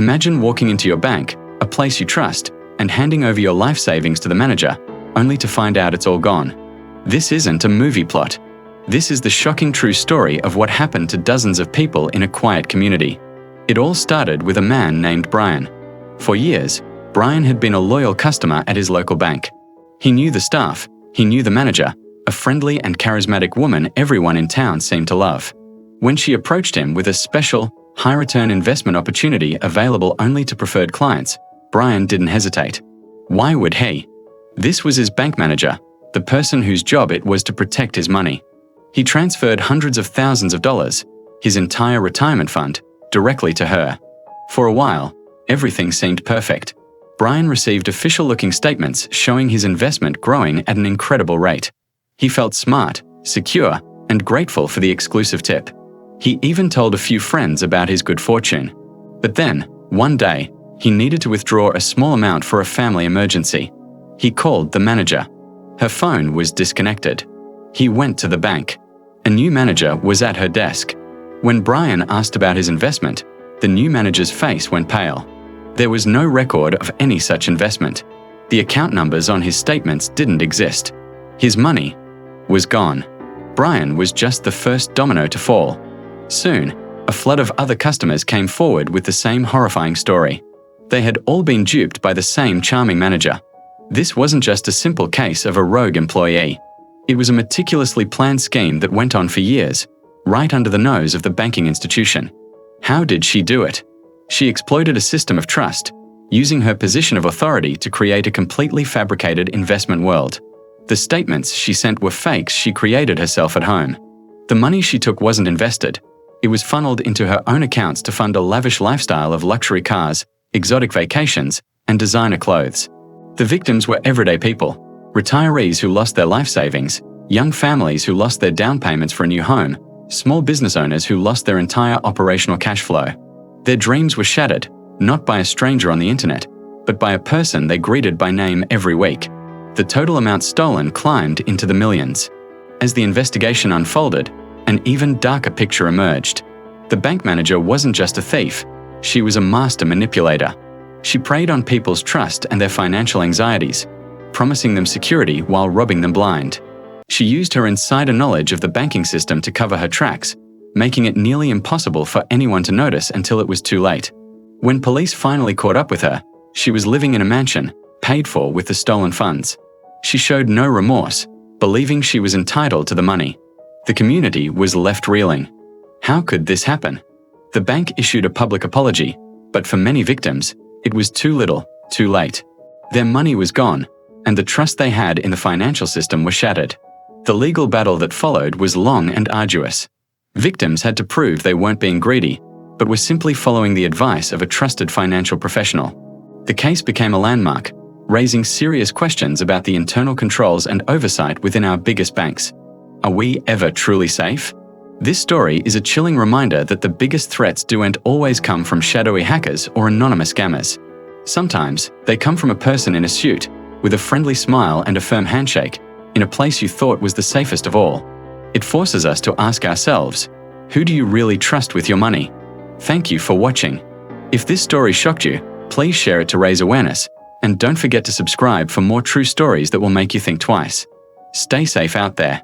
Imagine walking into your bank, a place you trust, and handing over your life savings to the manager, only to find out it's all gone. This isn't a movie plot. This is the shocking true story of what happened to dozens of people in a quiet community. It all started with a man named Brian. For years, Brian had been a loyal customer at his local bank. He knew the staff, he knew the manager, a friendly and charismatic woman everyone in town seemed to love. When she approached him with a special, high-return investment opportunity available only to preferred clients, Brian didn't hesitate. Why would he? This was his bank manager, the person whose job it was to protect his money. He transferred hundreds of thousands of dollars, his entire retirement fund, directly to her. For a while, everything seemed perfect. Brian received official-looking statements showing his investment growing at an incredible rate. He felt smart, secure, and grateful for the exclusive tip. He even told a few friends about his good fortune. But then, one day, he needed to withdraw a small amount for a family emergency. He called the manager. Her phone was disconnected. He went to the bank. A new manager was at her desk. When Brian asked about his investment, the new manager's face went pale. There was no record of any such investment. The account numbers on his statements didn't exist. His money was gone. Brian was just the first domino to fall. Soon, a flood of other customers came forward with the same horrifying story. They had all been duped by the same charming manager. This wasn't just a simple case of a rogue employee. It was a meticulously planned scheme that went on for years, right under the nose of the banking institution. How did she do it? She exploited a system of trust, using her position of authority to create a completely fabricated investment world. The statements she sent were fakes she created herself at home. The money she took wasn't invested. It was funneled into her own accounts to fund a lavish lifestyle of luxury cars, exotic vacations, and designer clothes. The victims were everyday people, retirees who lost their life savings, young families who lost their down payments for a new home, small business owners who lost their entire operational cash flow. Their dreams were shattered, not by a stranger on the internet, but by a person they greeted by name every week. The total amount stolen climbed into the millions. As the investigation unfolded, an even darker picture emerged. The bank manager wasn't just a thief, she was a master manipulator. She preyed on people's trust and their financial anxieties, promising them security while robbing them blind. She used her insider knowledge of the banking system to cover her tracks, making it nearly impossible for anyone to notice until it was too late. When police finally caught up with her, she was living in a mansion, paid for with the stolen funds. She showed no remorse, believing she was entitled to the money. The community was left reeling. How could this happen? The bank issued a public apology, but for many victims, it was too little, too late. Their money was gone, and the trust they had in the financial system was shattered. The legal battle that followed was long and arduous. Victims had to prove they weren't being greedy, but were simply following the advice of a trusted financial professional. The case became a landmark, raising serious questions about the internal controls and oversight within our biggest banks. Are we ever truly safe? This story is a chilling reminder that the biggest threats don't always come from shadowy hackers or anonymous scammers. Sometimes, they come from a person in a suit, with a friendly smile and a firm handshake, in a place you thought was the safest of all. It forces us to ask ourselves, who do you really trust with your money? Thank you for watching. If this story shocked you, please share it to raise awareness, and don't forget to subscribe for more true stories that will make you think twice. Stay safe out there.